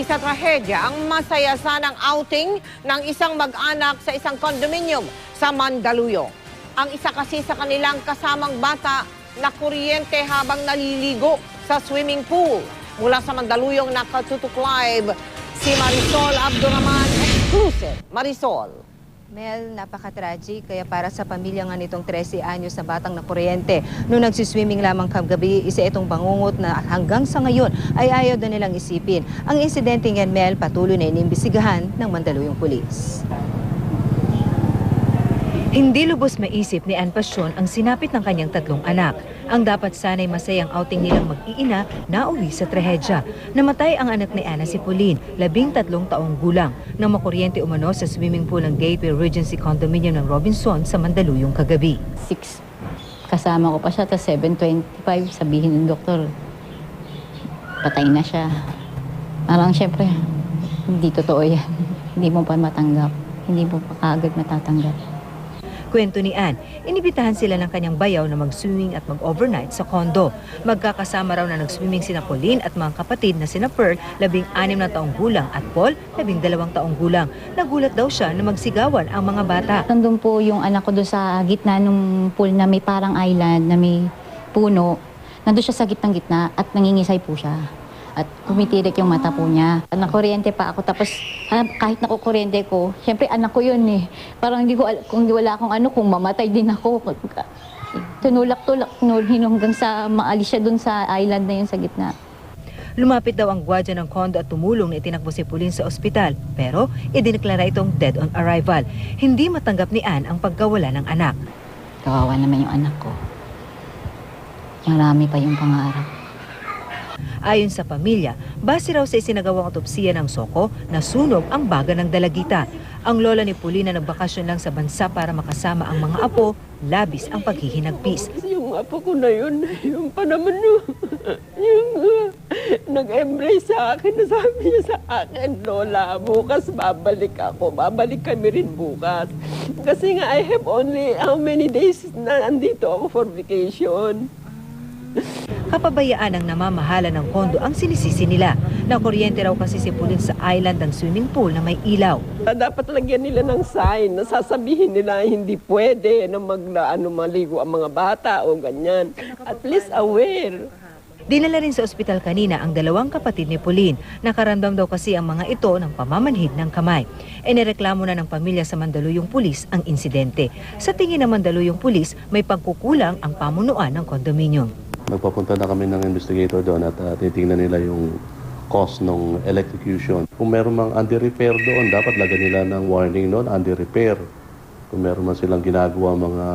sa trahedya ang masaya sanang outing ng isang mag-anak sa isang condominium sa Mandaluyong. Ang isa kasi sa kanilang kasamang bata na kuryente habang naliligo sa swimming pool. Mula sa Mandaluyong nakatutok live si Marisol Abduraman, exclusive. Marisol. Mel, napaka-tragic kaya para sa pamilya nga nitong 13 anyos na batang na kuryente. Noong nagsiswimming lamang kagabi, isa itong bangungot na hanggang sa ngayon ay ayaw na nilang isipin. Ang insidente yan, Mel, patuloy na inimbestigahan ng Mandaluyong Police. Hindi lubos maisip ni Ann Passion ang sinapit ng kanyang 3 anak. Ang dapat sana'y masayang outing nilang mag-iina na uwi sa trahedya. Namatay ang anak ni Anna, si Pauline, 13 taong gulang, nang makuryente umano sa swimming pool ng Gateway Regency Condominium ng Robinson sa Mandaluyong kagabi. 6 kasama ko pa siya, tapos 7:25 sabihin ng doktor, patay na siya. Parang syempre, hindi totoo yan. Hindi mo pa matanggap. Hindi mo pa kaagad matatanggap. Kwento ni Ann, inibitahan sila ng kanyang bayaw na mag-swimming at mag-overnight sa condo. Magkakasama raw na nag-swimming sina Pauline at mga kapatid na sina Pearl, 16 na taong gulang, at Paul, 12 taong gulang. Nagulat daw siya na magsigawan ang mga bata. Nandun po yung anak ko doon sa gitna ng pool na may parang island, na may puno. Nandun siya sa gitnang-gitna at nangingisay po siya. At kumitirik yung mata po niya. Nakuryente pa ako, tapos kahit nakukuryente ko, syempre anak ko yun eh. Parang hindi ko, kung wala akong ano, kung mamatay din ako. Tunulak-tulak, hanggang sa maalis siya dun sa island na yun sa gitna. Lumapit daw ang gwardiya ng condo at tumulong na itinakbo si Pauline sa ospital. Pero idineklara itong dead on arrival. Hindi matanggap ni Ann ang pagkawala ng anak. Kawawa naman yung anak ko. Marami pa yung pangarap. Ayon sa pamilya, base raw sa isinagawang otopsiya ng Soko, nasunog ang baga ng dalagita. Ang lola ni Pauline na nagbakasyon lang sa bansa para makasama ang mga apo, labis ang paghihinagpis. Yung apo ko na yun, yung pa naman yung nag-embrace sa akin, nasabi niya sa akin, Lola, bukas babalik ako, babalik kami rin bukas. Kasi nga, I have only how many days na andito ako for vacation. Kapabayaan ng namamahala ng kondo ang sinisisi nila. Nakuryente raw kasi si Pauline sa island ng swimming pool na may ilaw. Dapat lagyan nila ng sign na sasabihin nila hindi pwede na maligo ang mga bata o ganyan. At least aware. Dinala rin sa ospital kanina ang 2 kapatid ni Pauline. Nakaramdam daw kasi ang mga ito ng pamamanhid ng kamay. Inireklamo na ng pamilya sa Mandaluyong Police ang insidente. Sa tingin ng Mandaluyong Police, may pagkukulang ang pamunuan ng kondominium. Magpapunta na kami ng investigator doon at titingnan nila yung cost ng electrocution. Kung meron mang under-repair doon, dapat lagyan nila ng warning noon, under-repair. Kung meron man silang ginagawa mga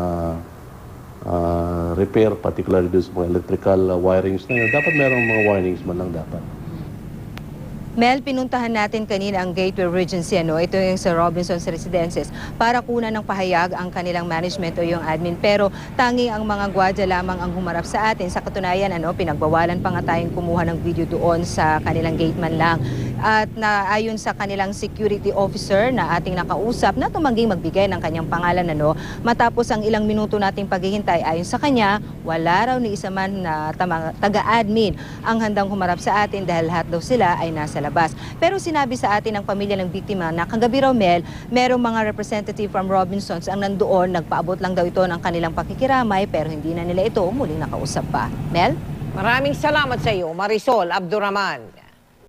repair, particularly doon sa mga electrical wirings na yun, dapat merong mga warnings man lang dapat. Mel, pinuntahan natin kanina ang Gateway Regency, ito yung sa Robinson's Residences, para kunan ng pahayag ang kanilang management o yung admin. Pero tanging ang mga gwardiya lamang ang humarap sa atin. Sa katunayan, pinagbawalan pa nga tayong kumuha ng video doon sa kanilang gateman lang. At ayon sa kanilang security officer na ating nakausap na tumangging magbigay ng kanyang pangalan, matapos ang ilang minuto nating paghihintay, ayon sa kanya, wala raw ni isa man na taga-admin ang handang humarap sa atin dahil lahat daw sila ay nasa labas. Pero sinabi sa atin ng pamilya ng biktima na kagabi raw, Mel, merong mga representative from Robinsons ang nandoon, nagpaabot lang daw ito ng kanilang pakikiramay pero hindi na nila ito muling nakausap pa. Mel? Maraming salamat sa iyo, Marisol Abduraman.